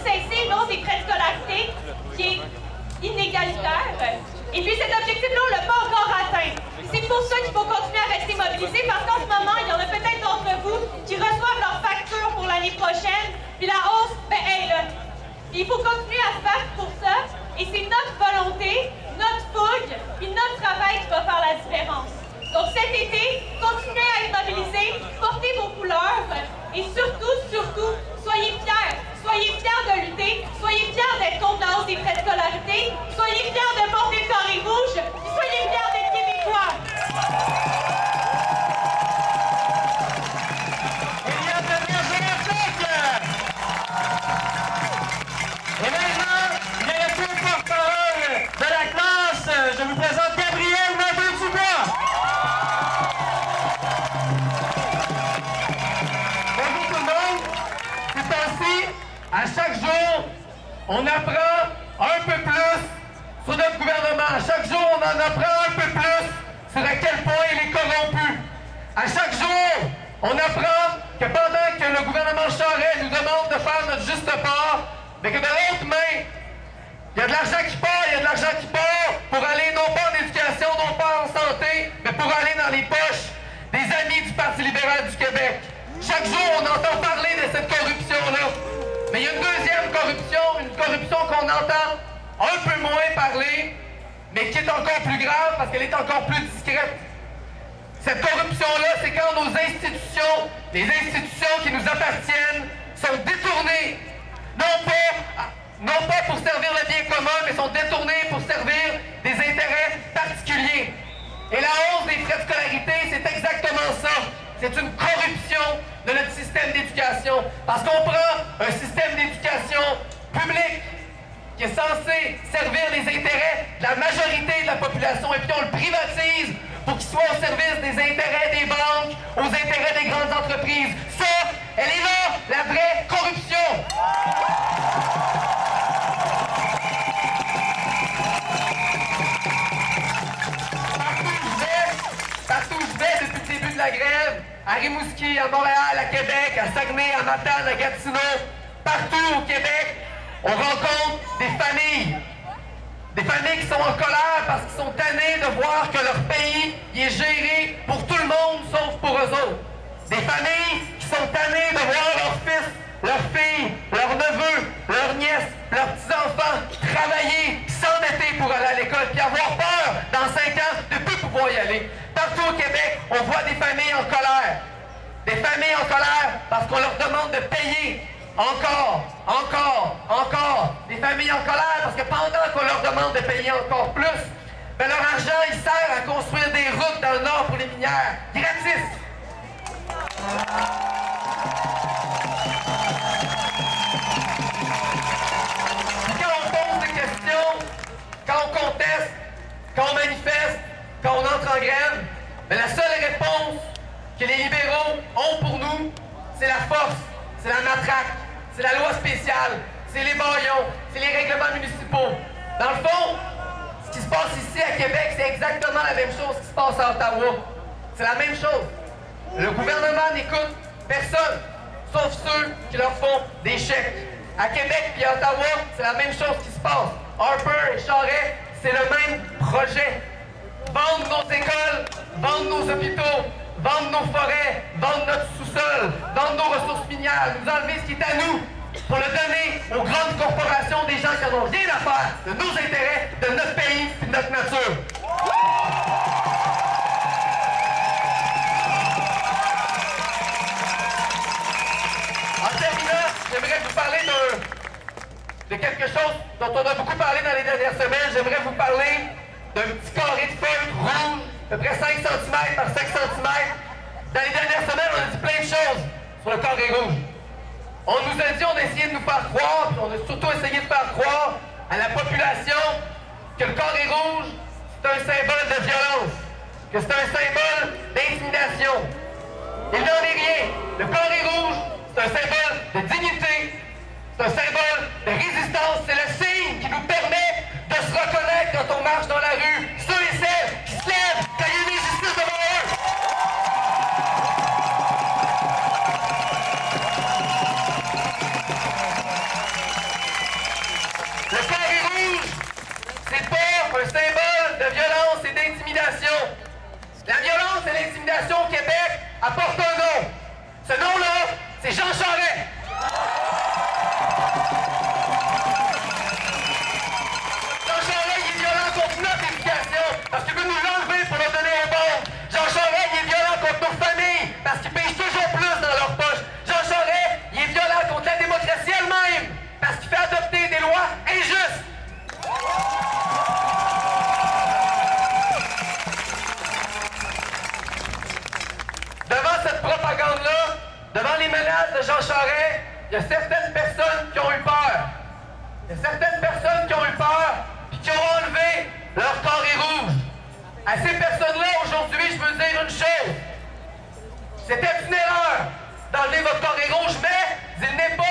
cesser une hausse des frais de scolarité qui est inégalitaire. Et puis cet objectif-là, on ne l'a pas encore atteint. C'est pour ça qu'il faut continuer à rester mobilisé, parce qu'en ce moment, il y en a peut-être d'entre vous qui reçoivent leur facture pour l'année prochaine, puis la hausse, ben, elle est là. Il faut continuer à se battre pour ça, et c'est notre volonté, notre fougue, puis notre travail qui va faire la différence. Donc cet été, continuez à être mobilisés, portez vos couleurs, et surtout, soyez fiers. Soyez fiers de lutter, soyez fiers d'être contre la hausse des frais de scolarité, soyez fiers de porter le carré rouge, et soyez fiers d'être québécois. Et maintenant, il y a le porte-parole de la classe. Je vous présente Gabriel Nadeau-Dubois. Bonjour tout le monde. C'est ainsi, à chaque jour, on apprend un peu plus sur notre gouvernement. À chaque jour, on en apprend un peu plus sur à quel point il est corrompu. À chaque jour, on apprend que pendant que le gouvernement Charest nous demande de faire notre juste part, mais que de l'autre main, il y a de l'argent qui part pour aller non pas en éducation, non pas en santé, mais pour aller dans les poches des amis du Parti libéral du Québec. Chaque jour, on entend parler de cette corruption-là. Mais il y a une deuxième corruption, une corruption qu'on entend un peu moins parler, mais qui est encore plus grave parce qu'elle est encore plus discrète. Cette corruption-là, c'est quand nos institutions, les institutions qui nous appartiennent, sont détournées, non pas pour servir le bien commun, mais sont détournées pour servir des intérêts particuliers. Et la hausse des frais de scolarité, c'est exactement ça. C'est une corruption de notre système d'éducation. Parce qu'on prend un système d'éducation public qui est censé servir les intérêts de la majorité de la population et puis on le privatise pour qu'il soit au service des intérêts des banques, aux intérêts des grandes entreprises. Ça, elle est là, la vraie corruption. Partout où je vais depuis le début de la grève, à Rimouski, à Montréal, à Québec, à Saguenay, à Matane, à Gatineau, partout au Québec, on rencontre des familles qui sont en colère parce qu'ils sont tannés de voir que leur pays y est géré pour tout le monde sauf pour eux autres. Des familles qui sont tannées de voir leurs fils, leurs filles, leurs neveux, leurs nièces, leurs petits-enfants travailler, s'endetter pour aller à l'école, puis avoir peur dans 5 ans de ne plus pouvoir y aller. Partout au Québec, on voit des familles en colère. Des familles en colère parce qu'on leur demande de payer encore. Des familles en colère parce que pendant qu'on leur demande de payer encore plus, ben leur argent, il sert à construire des routes dans le Nord pour les minières. Gratis! Quand on pose des questions, quand on conteste, quand on manifeste, quand on entre en grève, mais la seule réponse que les libéraux ont pour nous, c'est la force, c'est la matraque, c'est la loi spéciale, c'est les baillons, c'est les règlements municipaux. Dans le fond, ce qui se passe ici à Québec, c'est exactement la même chose qui se passe à Ottawa. C'est la même chose. Le gouvernement n'écoute personne, sauf ceux qui leur font des chèques. À Québec puis à Ottawa, c'est la même chose qui se passe. Harper et Charest, c'est le même projet. Vendre nos écoles, vendre nos hôpitaux, vendre nos forêts, vendre notre sous-sol, vendre nos ressources minières, nous enlever ce qui est à nous pour le donner aux grandes corporations, des gens qui n'en ont rien à faire de nos intérêts, de notre pays et de notre nature. En terminant, j'aimerais vous parler de quelque chose dont on a beaucoup parlé dans les dernières semaines. J'aimerais vous parler d'un petit carré de feutre rouge, à peu près 5 cm par 5 cm. Dans les dernières semaines, on a dit plein de choses sur le carré rouge. On nous a dit, on a essayé de nous faire croire, puis on a surtout essayé de faire croire à la population que le carré rouge, c'est un symbole de violence, que c'est un symbole d'intimidation. Il n'en est rien. Le carré rouge, c'est un symbole de dignité, c'est un symbole de résistance, c'est le signe qui nous permet de se reconnaître quand on marche dans la rue, ceux et celles qui se lèvent quand il y a une injustice devant eux. c'est pas un symbole de violence et d'intimidation. La violence et l'intimidation au Québec apportent un nom. Ce nom-là, c'est Jean Charest. Jean Charest, il est violent contre notre éducation parce qu'il veut nous enlever pour nous donner un bon. Jean Charest, il est violent contre nos familles parce qu'il pêche toujours plus dans leur poche. Jean Charest, il est violent contre la démocratie elle-même parce qu'il fait adopter des lois injustes. Devant cette propagande-là, devant les menaces de Jean Charest, il y a certaines personnes qui ont eu peur. Il y a certaines personnes qui ont eu peur et qui ont enlevé leur carré rouge. À ces personnes-là, aujourd'hui, je veux dire une chose. C'était une erreur d'enlever votre carré rouge, mais il n'est pas